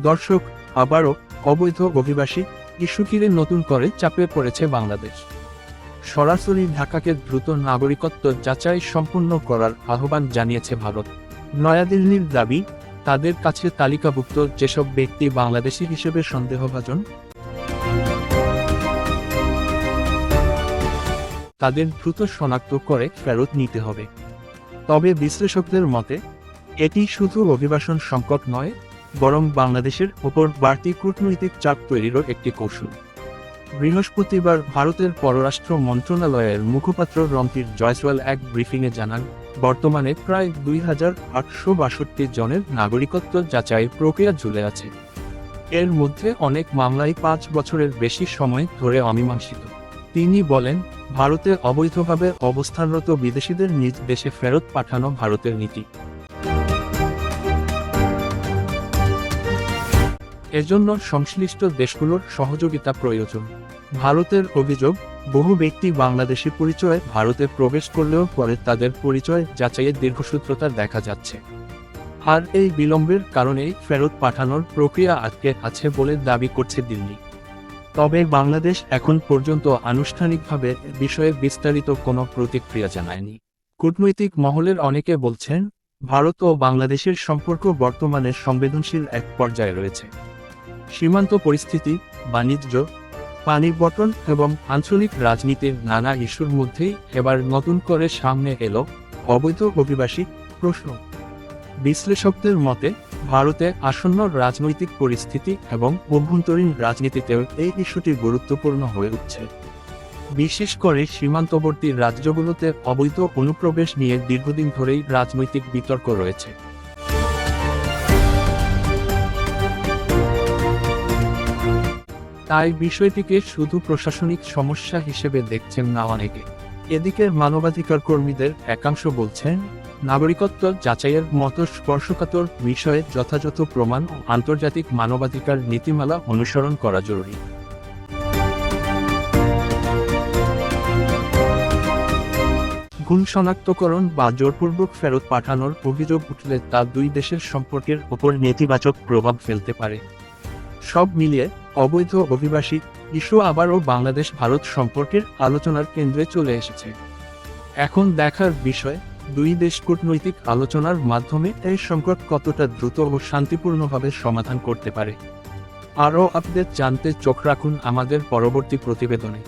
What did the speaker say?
দর্শক, আবারও অবৈধ অভিবাসী ইস্যু ঘিরে নতুন করে চাপে পড়েছে বাংলাদেশ। সরাসরি ঢাকাকে দ্রুত নাগরিকত্ব যাচাই সম্পূর্ণ করার আহ্বান জানিয়েছে ভারত। নয়াদিল্লির দাবি, তাদের কাছে তালিকাভুক্ত যেসব ব্যক্তি বাংলাদেশি হিসেবে সন্দেহভাজন, তাদের দ্রুত শনাক্ত করে ফেরত নিতে হবে। তবে বিশ্লেষকদের মতে, এটি শুধু অভিবাসন সংকট নয়, বরং বাংলাদেশের ওপর বাড়তি কূটনৈতিক চাপ তৈরিরও একটি কৌশল। বৃহস্পতিবার ভারতের পররাষ্ট্র মন্ত্রণালয়ের মুখপাত্র রণধীর জয়সওয়াল এক ব্রিফিংয়ে জানান, বর্তমানে প্রায় 2862 জনের নাগরিকত্ব যাচাইয়ের প্রক্রিয়া ঝুলে আছে। এর মধ্যে অনেক মামলাই 5 বছরের বেশি সময় ধরে অমীমাংসিত। তিনি বলেন, ভারতে অবৈধভাবে অবস্থানরত বিদেশিদের নিজ দেশে ফেরত পাঠানো ভারতের নীতি। এজন্য সংশ্লিষ্ট দেশগুলোর সহযোগিতা প্রয়োজন। ভারতের অভিযোগ, বহু ব্যক্তি বাংলাদেশি পরিচয়ে ভারতে প্রবেশ করলেও পরে তাদের পরিচয় যাচাইয়ের দীর্ঘসূত্রতা দেখা যাচ্ছে। আর এই বিলম্বের কারণেই ফেরত পাঠানোর প্রক্রিয়া আটকে আছে বলে দাবি করছে দিল্লি। তবে বাংলাদেশ এখন পর্যন্ত আনুষ্ঠানিকভাবে বিষয়ে বিস্তারিত কোনো প্রতিক্রিয়া জানায়নি। কূটনৈতিক মহলের অনেকে বলছেন, ভারত ও বাংলাদেশের সম্পর্ক বর্তমানে সংবেদনশীল এক পর্যায়ে রয়েছে। সীমান্ত পরিস্থিতি, বাণিজ্য, পানি বণ্টন এবং আঞ্চলিক রাজনীতির নানা ইস্যুর মধ্যেই এবার নতুন করে সামনে এলো অবৈধ অভিবাসী প্রশ্ন। বিশ্লেষকদের মতে, ভারতে আসন্ন রাজনৈতিক পরিস্থিতি এবং অভ্যন্তরীণ রাজনীতিতেও এই ইস্যুটি গুরুত্বপূর্ণ হয়ে উঠছে। বিশেষ করে সীমান্তবর্তী রাজ্যগুলোতে অবৈধ অনুপ্রবেশ নিয়ে দীর্ঘদিন ধরেই রাজনৈতিক বিতর্ক রয়েছে। তাই বিষয়টিকে শুধু প্রশাসনিক সমস্যা হিসেবে দেখছেন না অনেকে। এদিকে মানবাধিকার কর্মীদের একাংশ বলছেন, নাগরিকত্ব যাচাইয়ের মতো স্পর্শকাতর বিষয়ে যথাযথ প্রমাণ ও আন্তর্জাতিক মানবাধিকার নীতিমালা অনুসরণ করা জরুরি। ভুল শনাক্তকরণ বা জোরপূর্বক ফেরত পাঠানোর অভিযোগ উঠলে তা দুই দেশের সম্পর্কের ওপর নেতিবাচক প্রভাব ফেলতে পারে। সব মিলিয়ে অবৈধ অভিবাসী ইস্যু আবারও বাংলাদেশ ভারত সম্পর্কের আলোচনার কেন্দ্রে চলে এসেছে। এখন দেখার বিষয়, দুই দেশ কূটনৈতিক আলোচনার মাধ্যমে এই সংকট কতটা দ্রুত ও শান্তিপূর্ণভাবে সমাধান করতে পারে। আরও আপডেট জানতে চোখ রাখুন আমাদের পরবর্তী প্রতিবেদনে।